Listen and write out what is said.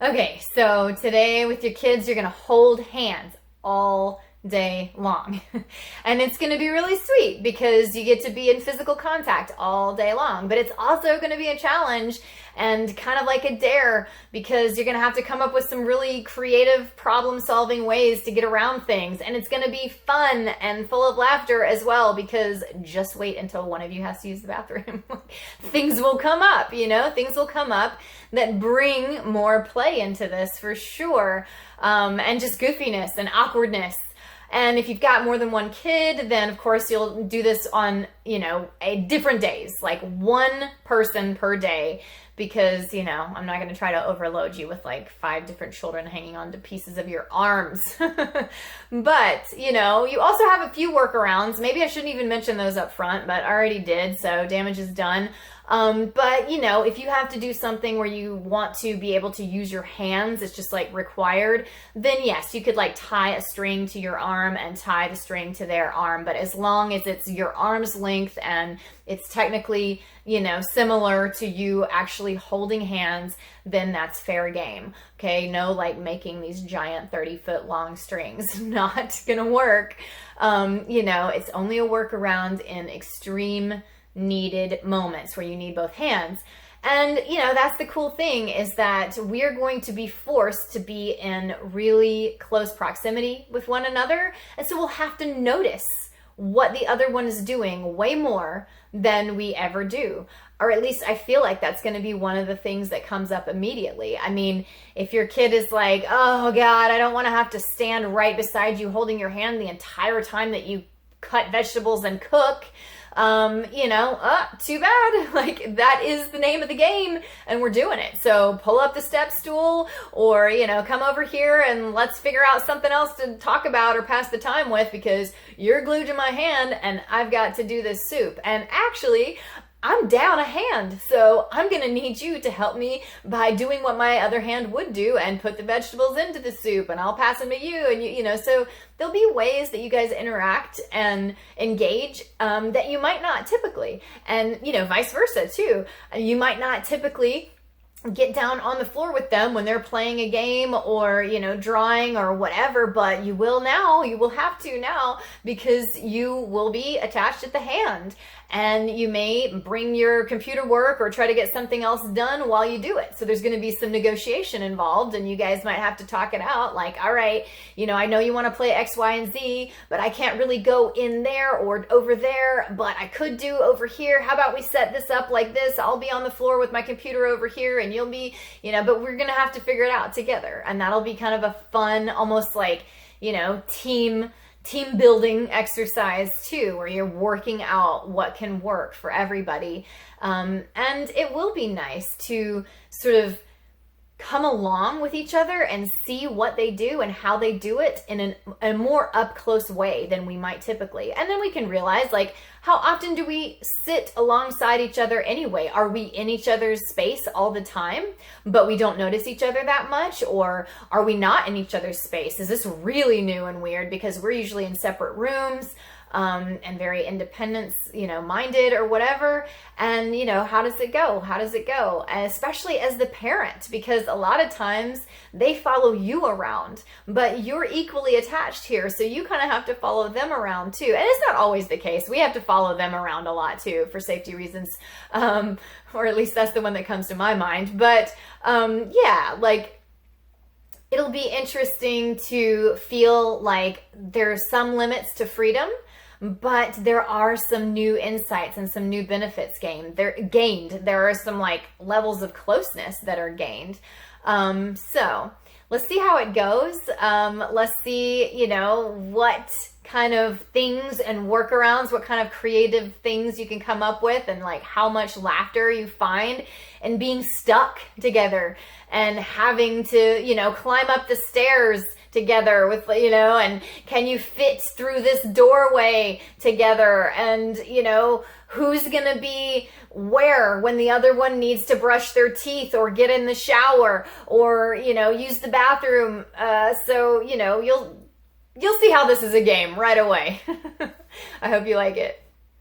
Okay, so today with your kids, you're gonna hold hands all day long. And it's gonna be really sweet because you get to be in physical contact all day long. But it's also gonna be a challenge and kind of like a dare because you're gonna have to come up with some really creative problem solving ways to get around things. And it's gonna be fun and full of laughter as well because just wait until one of you has to use the bathroom. Things will come up, things will come up that bring more play into this for sure. And just goofiness and awkwardness. And if you've got more than one kid, then of course you'll do this on, different days, like one person per day, because, I'm not going to try to overload you with like 5 different children hanging on to pieces of your arms. But, you also have a few workarounds. Maybe I shouldn't even mention those up front, but I already did, so damage is done. But if you have to do something where you want to be able to use your hands, it's just like required, then yes, you could like tie a string to your arm and tie the string to their arm. But as long as it's your arm's length and it's technically, similar to you actually holding hands, then that's fair game. Okay. No, like making these giant 30-foot long strings, not gonna work. It's only a workaround in extreme needed moments where you need both hands. And, that's the cool thing is that we're going to be forced to be in really close proximity with one another. And so we'll have to notice what the other one is doing way more than we ever do. Or at least I feel like that's going to be one of the things that comes up immediately. I mean, if your kid is like, oh God, I don't want to have to stand right beside you holding your hand the entire time that you cut vegetables and cook, too bad. Like that is the name of the game and we're doing it. So pull up the step stool or, come over here and let's figure out something else to talk about or pass the time with because you're glued to my hand and I've got to do this soup. And actually, I'm down a hand, so I'm going to need you to help me by doing what my other hand would do and put the vegetables into the soup and I'll pass them to you. And so there'll be ways that you guys interact and engage that you might not typically. And, vice versa too. You might not typically get down on the floor with them when they're playing a game or, drawing or whatever, but you will have to now because you will be attached at the hand and you may bring your computer work or try to get something else done while you do it. So there's going to be some negotiation involved and you guys might have to talk it out like, all right, I know you want to play X, Y, and Z, but I can't really go in there or over there, but I could do over here. How about we set this up like this? I'll be on the floor with my computer over here and you'll be, but we're going to have to figure it out together. And that'll be kind of a fun, almost like, team building exercise too, where you're working out what can work for everybody. And it will be nice to sort of come along with each other and see what they do and how they do it in a more up close way than we might typically. And then we can realize like, how often do we sit alongside each other anyway? Are we in each other's space all the time, but we don't notice each other that much? Or are we not in each other's space? Is this really new and weird because we're usually in separate rooms? And very independence, minded or whatever. And, how does it go? And especially as the parent, because a lot of times they follow you around, but you're equally attached here. So you kind of have to follow them around too. And it's not always the case. We have to follow them around a lot too for safety reasons. Or at least that's the one that comes to my mind. But, it'll be interesting to feel like there's some limits to freedom, but there are some new insights and some new benefits gained. There are some like levels of closeness that are gained. So let's see how it goes. Let's see, what kind of things and workarounds, what kind of creative things you can come up with and like how much laughter you find in being stuck together and having to, climb up the stairs together with, and can you fit through this doorway together and, who's going to be where when the other one needs to brush their teeth or get in the shower or, use the bathroom. So, you'll see how this is a game right away. I hope you like it.